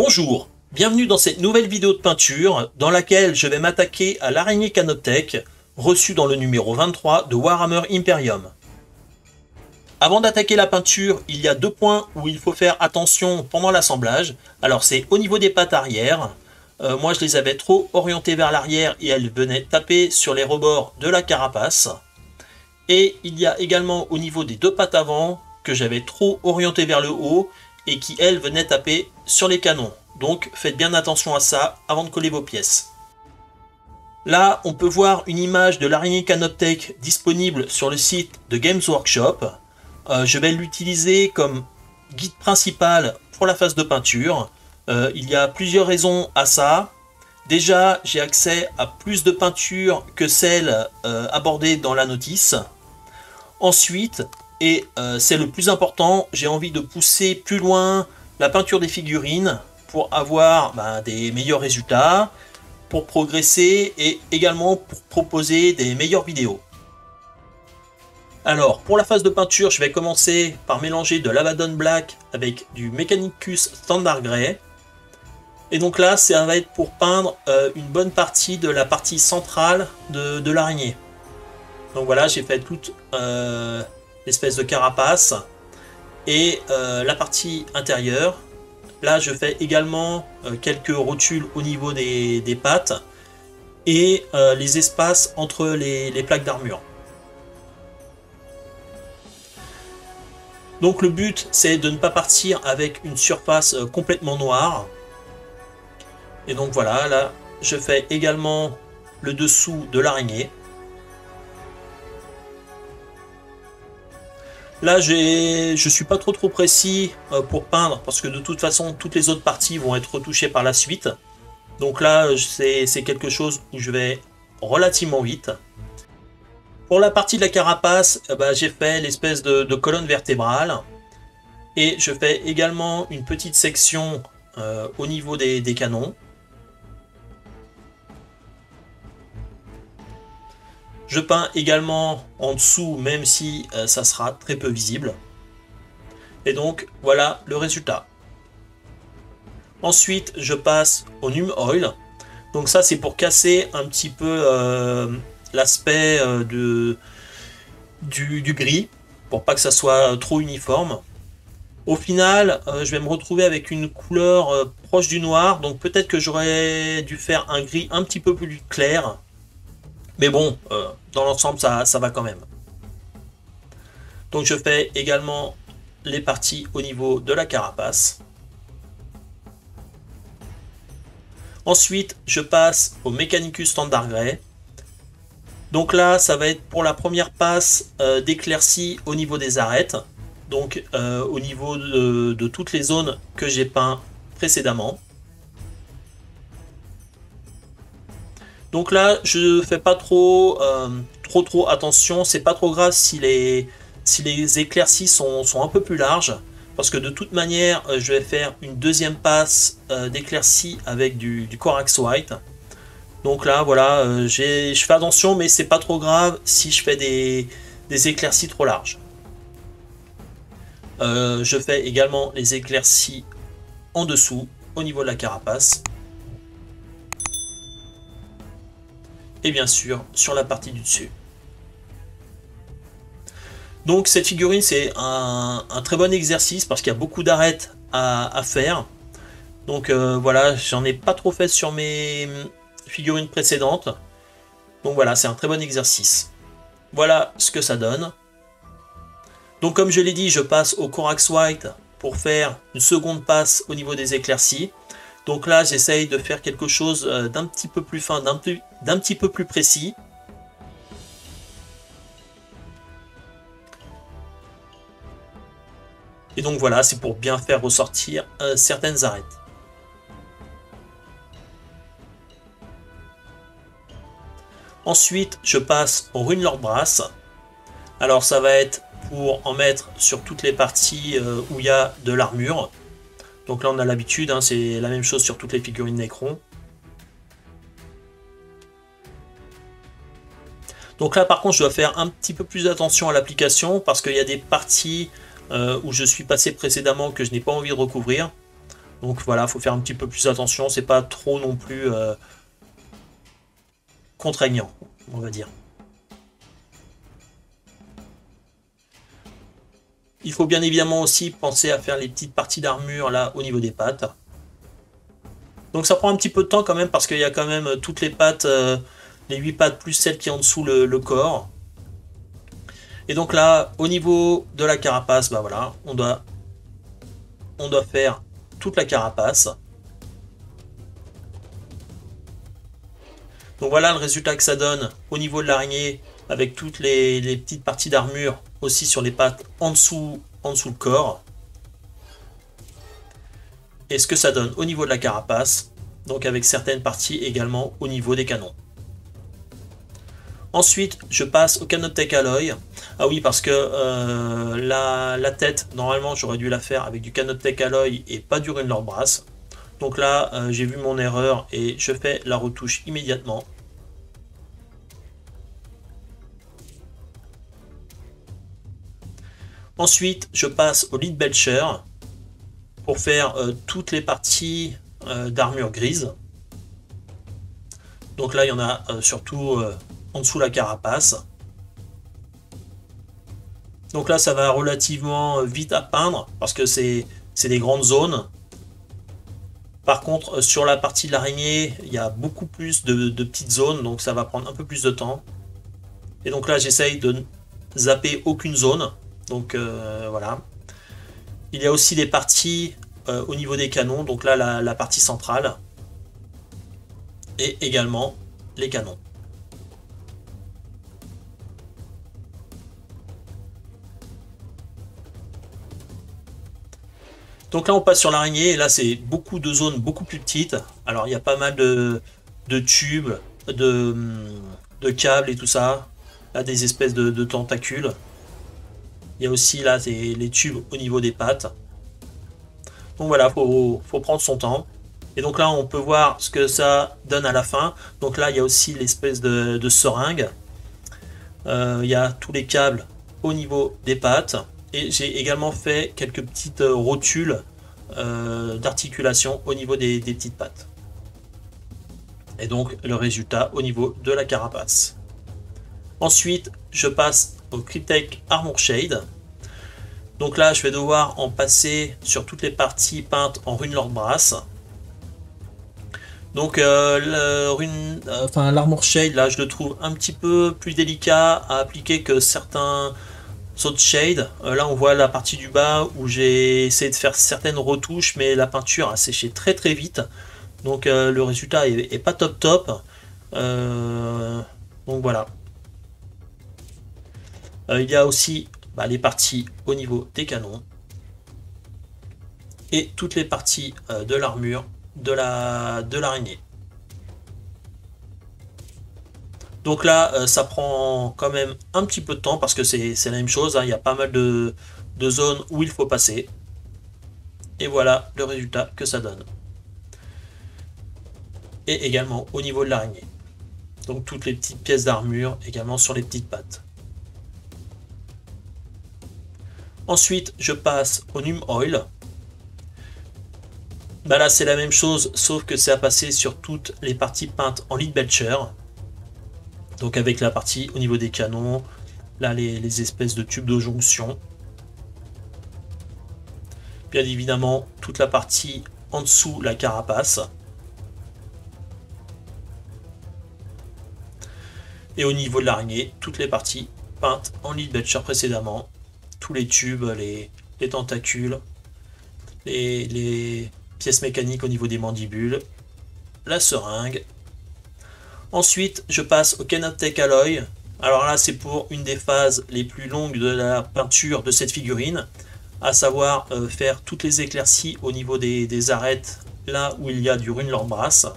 Bonjour, bienvenue dans cette nouvelle vidéo de peinture dans laquelle je vais m'attaquer à l'araignée Canoptech reçue dans le numéro 23 de Warhammer Imperium. Avant d'attaquer la peinture, il y a deux points où il faut faire attention pendant l'assemblage. Alors c'est au niveau des pattes arrière. Moi je les avais trop orientées vers l'arrière et elles venaient taper sur les rebords de la carapace. Et il y a également au niveau des deux pattes avant que j'avais trop orientées vers le haut et qui elles venaient taper sur les canons. Donc faites bien attention à ça avant de coller vos pièces. Là on peut voir une image de l'araignée Canoptech disponible sur le site de Games Workshop. Je vais l'utiliser comme guide principal pour la phase de peinture. Il y a plusieurs raisons à ça. Déjà, j'ai accès à plus de peinture que celle abordée dans la notice. Ensuite, et c'est le plus important, j'ai envie de pousser plus loin la peinture des figurines pour avoir des meilleurs résultats, pour progresser et également pour proposer des meilleures vidéos. Alors, pour la phase de peinture, je vais commencer par mélanger de l'Abaddon Black avec du Mechanicus Standard Grey. Et donc là, ça va être pour peindre une bonne partie de la partie centrale de l'araignée. Donc voilà, j'ai fait toute l'espèce de carapace et la partie intérieure. Là, je fais également quelques rotules au niveau des pattes et les espaces entre les plaques d'armure. Donc le but, c'est de ne pas partir avec une surface complètement noire. Et donc voilà, là, je fais également le dessous de l'araignée. Là, je suis pas trop précis pour peindre, parce que de toute façon, toutes les autres parties vont être retouchées par la suite. Donc là, c'est quelque chose où je vais relativement vite. Pour la partie de la carapace, j'ai fait l'espèce de colonne vertébrale. Et je fais également une petite section au niveau des canons. Je peins également en dessous, même si ça sera très peu visible. Et donc, voilà le résultat. Ensuite, je passe au Num Oil. Donc ça, c'est pour casser un petit peu l'aspect du gris, pour pas que ça soit trop uniforme. Au final, je vais me retrouver avec une couleur proche du noir. Donc peut-être que j'aurais dû faire un gris un petit peu plus clair. Mais bon, dans l'ensemble, ça va quand même. Donc je fais également les parties au niveau de la carapace. Ensuite, je passe au Mechanicus Standard Grey. Donc là, ça va être pour la première passe d'éclaircie au niveau des arêtes. Donc au niveau de toutes les zones que j'ai peint précédemment. Donc là, je fais pas trop attention. C'est pas trop grave si les éclaircies sont un peu plus larges. Parce que de toute manière, je vais faire une deuxième passe d'éclaircie avec du Corax White. Donc là, voilà, je fais attention, mais c'est pas trop grave si je fais des éclaircies trop larges. Je fais également les éclaircies en dessous, au niveau de la carapace. Et bien sûr sur la partie du dessus. Donc cette figurine, c'est un très bon exercice parce qu'il y a beaucoup d'arêtes à faire. Donc voilà, j'en ai pas trop fait sur mes figurines précédentes. Donc voilà, c'est un très bon exercice. Voilà ce que ça donne. Donc comme je l'ai dit, je passe au Corax White pour faire une seconde passe au niveau des éclaircies. Donc là, j'essaye de faire quelque chose d'un petit peu plus fin, d'un petit peu plus précis. Et donc voilà, c'est pour bien faire ressortir certaines arêtes. Ensuite, je passe au Rune Lord Brass. Alors ça va être pour en mettre sur toutes les parties où il y a de l'armure. Donc là on a l'habitude, hein, c'est la même chose sur toutes les figurines Necron. Donc là par contre je dois faire un petit peu plus attention à l'application parce qu'il y a des parties où je suis passé précédemment que je n'ai pas envie de recouvrir. Donc voilà, faut faire un petit peu plus attention, c'est pas trop non plus contraignant, on va dire. Il faut bien évidemment aussi penser à faire les petites parties d'armure là au niveau des pattes. Donc ça prend un petit peu de temps quand même parce qu'il y a quand même toutes les pattes, les 8 pattes plus celles qui sont en dessous le corps. Et donc là, au niveau de la carapace, bah voilà, on doit faire toute la carapace. Donc voilà le résultat que ça donne au niveau de l'araignée avec toutes les petites parties d'armure aussi sur les pattes en dessous le corps. Et ce que ça donne au niveau de la carapace, donc avec certaines parties également au niveau des canons. Ensuite, je passe au Canoptech Alloy. Ah oui, parce que la tête, normalement, j'aurais dû la faire avec du Canoptech Alloy et pas du Runelord Brass. Donc là, j'ai vu mon erreur et je fais la retouche immédiatement. Ensuite, je passe au Lead Belcher pour faire toutes les parties d'armure grise. Donc là, il y en a surtout en dessous la carapace. Donc là, ça va relativement vite à peindre parce que c'est des grandes zones. Par contre, sur la partie de l'araignée, il y a beaucoup plus de petites zones, donc ça va prendre un peu plus de temps. Et donc là, j'essaye de ne zapper aucune zone. Donc voilà. Il y a aussi des parties au niveau des canons, donc là, la partie centrale. Et également les canons. Donc là on passe sur l'araignée et là c'est beaucoup de zones beaucoup plus petites. Alors il y a pas mal de tubes, de câbles et tout ça. Là des espèces de tentacules. Il y a aussi là les tubes au niveau des pattes. Donc voilà, faut prendre son temps. Et donc là on peut voir ce que ça donne à la fin. Donc là il y a aussi l'espèce de seringue. Il y a tous les câbles au niveau des pattes. Et j'ai également fait quelques petites rotules d'articulation au niveau des petites pattes. Et donc le résultat au niveau de la carapace. Ensuite, je passe au Cryptek Armor Shade. Donc là, je vais devoir en passer sur toutes les parties peintes en Runelord Brass. Donc l'Armor Shade, là, je le trouve un petit peu plus délicat à appliquer que certains autres shades. Là, on voit la partie du bas où j'ai essayé de faire certaines retouches, mais la peinture a séché très très vite. Donc le résultat est pas top top. Donc voilà. Il y a aussi les parties au niveau des canons et toutes les parties de l'armure de l'araignée. Donc là, ça prend quand même un petit peu de temps parce que c'est la même chose, hein. Il y a pas mal de zones où il faut passer. Et voilà le résultat que ça donne. Et également au niveau de l'araignée. Donc toutes les petites pièces d'armure également sur les petites pattes. Ensuite, je passe au Num Oil. Là, c'est la même chose, sauf que c'est à passer sur toutes les parties peintes en Lead Belcher. Donc avec la partie au niveau des canons, là les espèces de tubes de jonction. Bien évidemment, toute la partie en dessous, la carapace. Et au niveau de l'araignée, toutes les parties peintes en Lead Belcher précédemment. Tous les tubes, les tentacules, les pièces mécaniques au niveau des mandibules, la seringue. Ensuite, je passe au Canoptech Alloy. Alors là, c'est pour une des phases les plus longues de la peinture de cette figurine, à savoir faire toutes les éclaircies au niveau des arêtes, là où il y a du Runelord Brass.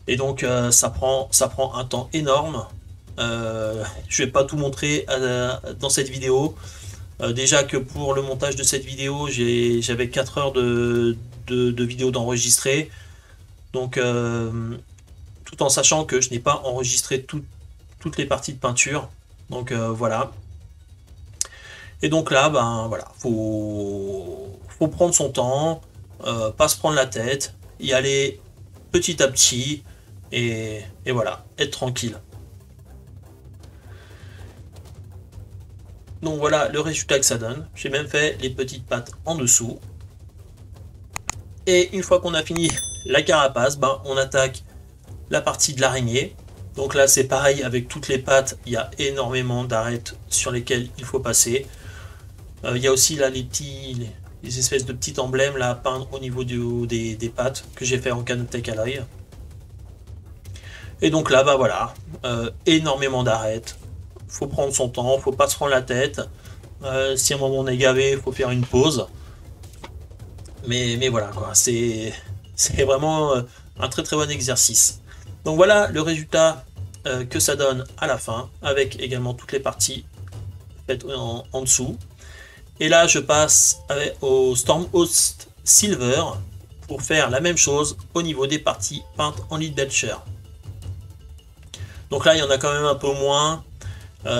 Et donc, ça prend un temps énorme. Je vais pas tout montrer dans cette vidéo. Déjà que pour le montage de cette vidéo, j'avais 4 heures de vidéo d'enregistrer. Donc, tout en sachant que je n'ai pas enregistré toutes les parties de peinture. Donc voilà. Et donc là, ben voilà, faut prendre son temps. pas se prendre la tête, y aller petit à petit, et voilà, être tranquille. Donc voilà le résultat que ça donne. J'ai même fait les petites pattes en dessous. Et une fois qu'on a fini la carapace, ben, on attaque la partie de l'araignée. Donc là c'est pareil avec toutes les pattes, il y a énormément d'arêtes sur lesquelles il faut passer. Il y a aussi là les espèces de petits emblèmes là à peindre au niveau des pattes que j'ai fait en Canoptech Alloy. Et donc là bah voilà, énormément d'arêtes. Faut prendre son temps, faut pas se prendre la tête. Si à un moment on est gavé, il faut faire une pause. Mais voilà quoi, c'est vraiment un très très bon exercice. Donc voilà le résultat que ça donne à la fin, avec également toutes les parties faites en dessous. Et là je passe au Stormhost Silver pour faire la même chose au niveau des parties peintes en Lead Belcher. Donc là il y en a quand même un peu moins,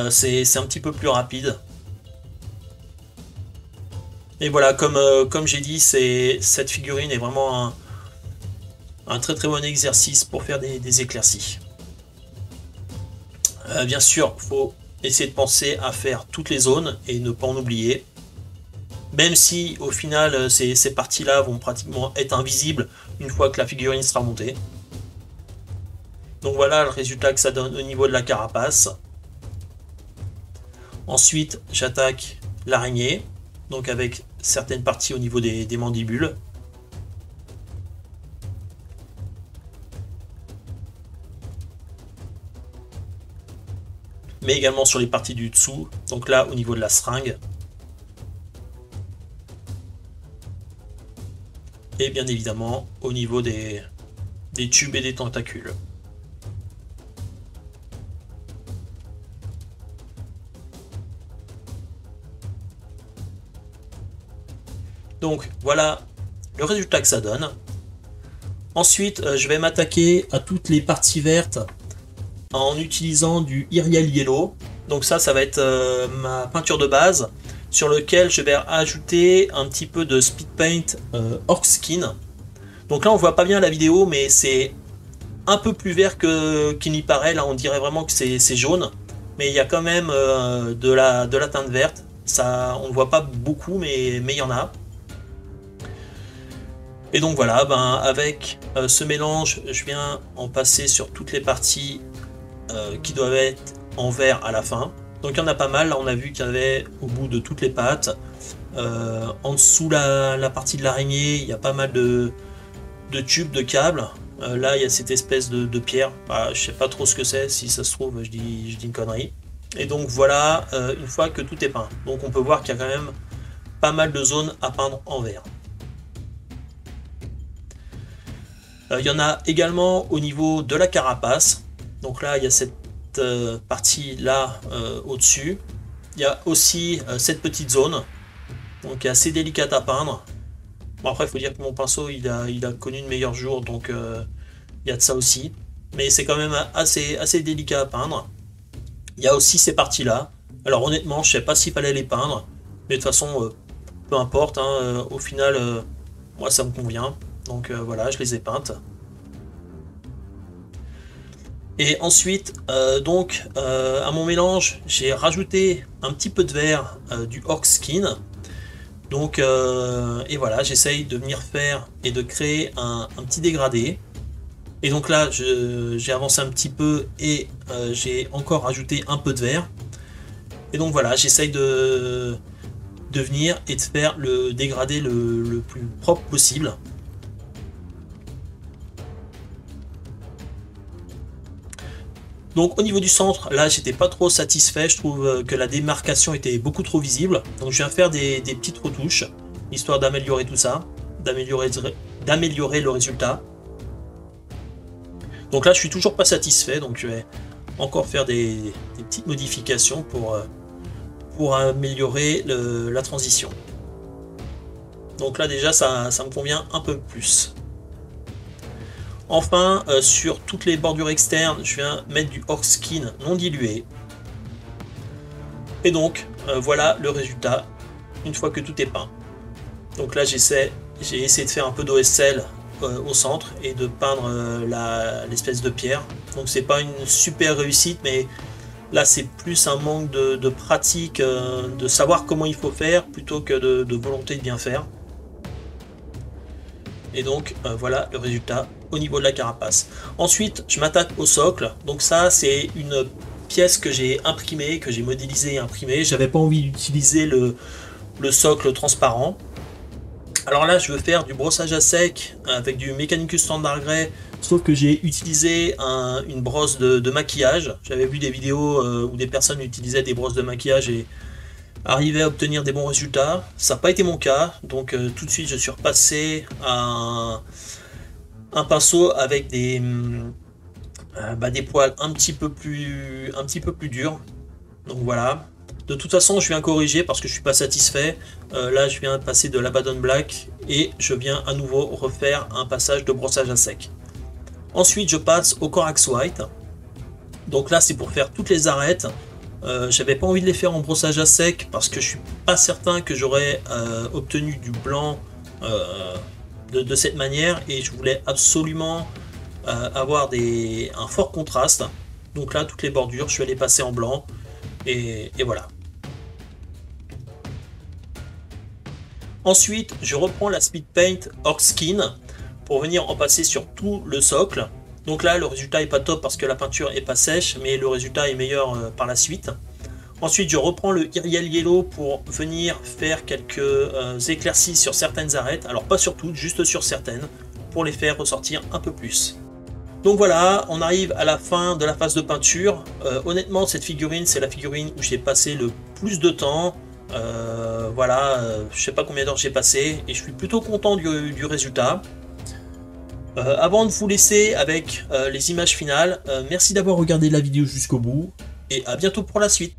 c'est un petit peu plus rapide. Et voilà, comme j'ai dit, cette figurine est vraiment un très très bon exercice pour faire des éclaircies. Bien sûr, il faut essayer de penser à faire toutes les zones et ne pas en oublier. Même si au final ces parties-là vont pratiquement être invisibles une fois que la figurine sera montée. Donc voilà le résultat que ça donne au niveau de la carapace. Ensuite, j'attaque l'araignée, donc avec certaines parties au niveau des mandibules. Mais également sur les parties du dessous, donc là au niveau de la seringue. Et bien évidemment au niveau des tubes et des tentacules. Donc voilà le résultat que ça donne. Ensuite, je vais m'attaquer à toutes les parties vertes en utilisant du Iriel Yellow. Donc ça va être ma peinture de base sur lequel je vais ajouter un petit peu de Speed Paint Orc Skin. Donc là on voit pas bien la vidéo, mais c'est un peu plus vert qu'il n'y paraît. Là on dirait vraiment que c'est jaune, mais il y a quand même de la teinte verte. Ça, on ne voit pas beaucoup, mais il y en a. Et donc voilà, ben, avec ce mélange, je viens en passer sur toutes les parties qui doivent être en vert à la fin. Donc il y en a pas mal, là on a vu qu'il y avait au bout de toutes les pattes. En dessous la partie de l'araignée, il y a pas mal de tubes, de câbles. Là il y a cette espèce de pierre, je sais pas trop ce que c'est, si ça se trouve je dis une connerie. Et donc voilà, une fois que tout est peint. Donc on peut voir qu'il y a quand même pas mal de zones à peindre en vert. Il y en a également au niveau de la carapace. Donc là, il y a cette partie là au-dessus. Il y a aussi cette petite zone, donc qui est assez délicate à peindre. Bon, après, il faut dire que mon pinceau, il a connu de meilleurs jours, donc il y a de ça aussi. Mais c'est quand même assez délicat à peindre. Il y a aussi ces parties-là. Alors honnêtement, je sais pas s'il fallait les peindre, mais de toute façon, peu importe. Hein, au final, moi, ça me convient. Donc voilà, je les ai peintes. Et ensuite, à mon mélange, j'ai rajouté un petit peu de vert du Orc Skin. Donc, et voilà, j'essaye de venir faire et de créer un petit dégradé. Et donc là, j'ai avancé un petit peu et j'ai encore rajouté un peu de vert. Et donc voilà, j'essaye de venir et de faire le dégradé le plus propre possible. Donc au niveau du centre, là j'étais pas trop satisfait, je trouve que la démarcation était beaucoup trop visible. Donc je viens faire des petites retouches, histoire d'améliorer tout ça, d'améliorer le résultat. Donc là je suis toujours pas satisfait, donc je vais encore faire des petites modifications pour améliorer la transition. Donc là déjà ça me convient un peu plus. Enfin, sur toutes les bordures externes, je viens mettre du Orc Skin non dilué. Et donc, voilà le résultat, une fois que tout est peint. Donc là, j'essaie j'ai essayé de faire un peu d'OSL au centre et de peindre l'espèce de pierre. Donc c'est pas une super réussite, mais là c'est plus un manque de pratique, de savoir comment il faut faire plutôt que de volonté de bien faire. Et donc voilà le résultat au niveau de la carapace. Ensuite je m'attaque au socle. Donc ça c'est une pièce que j'ai imprimée, que j'ai modélisée et imprimée. J'avais pas envie d'utiliser le socle transparent. Alors là je veux faire du brossage à sec avec du Mechanicus Standard Grey, sauf que j'ai utilisé une brosse de maquillage. J'avais vu des vidéos où des personnes utilisaient des brosses de maquillage et arrivaient à obtenir des bons résultats. Ça n'a pas été mon cas, donc tout de suite je suis repassé à un pinceau avec des poils un petit peu plus durs. Donc voilà. De toute façon, je viens corriger parce que je suis pas satisfait. Là, je viens passer de l'Abaddon Black et je viens à nouveau refaire un passage de brossage à sec. Ensuite, je passe au Corax White. Donc là, c'est pour faire toutes les arêtes. J'avais pas envie de les faire en brossage à sec parce que je suis pas certain que j'aurais obtenu du blanc de cette manière, et je voulais absolument avoir un fort contraste. Donc là, toutes les bordures, je vais les passer en blanc et voilà. Ensuite, je reprends la Speed Paint Orc Skin pour venir en passer sur tout le socle. Donc là, le résultat est pas top parce que la peinture est pas sèche, mais le résultat est meilleur par la suite. Ensuite, je reprends le Iriel Yellow pour venir faire quelques éclaircies sur certaines arêtes. Alors pas sur toutes, juste sur certaines, pour les faire ressortir un peu plus. Donc voilà, on arrive à la fin de la phase de peinture. Honnêtement, cette figurine, c'est la figurine où j'ai passé le plus de temps. Je sais pas combien d'heures j'ai passé et je suis plutôt content du résultat. Avant de vous laisser avec les images finales, merci d'avoir regardé la vidéo jusqu'au bout et à bientôt pour la suite.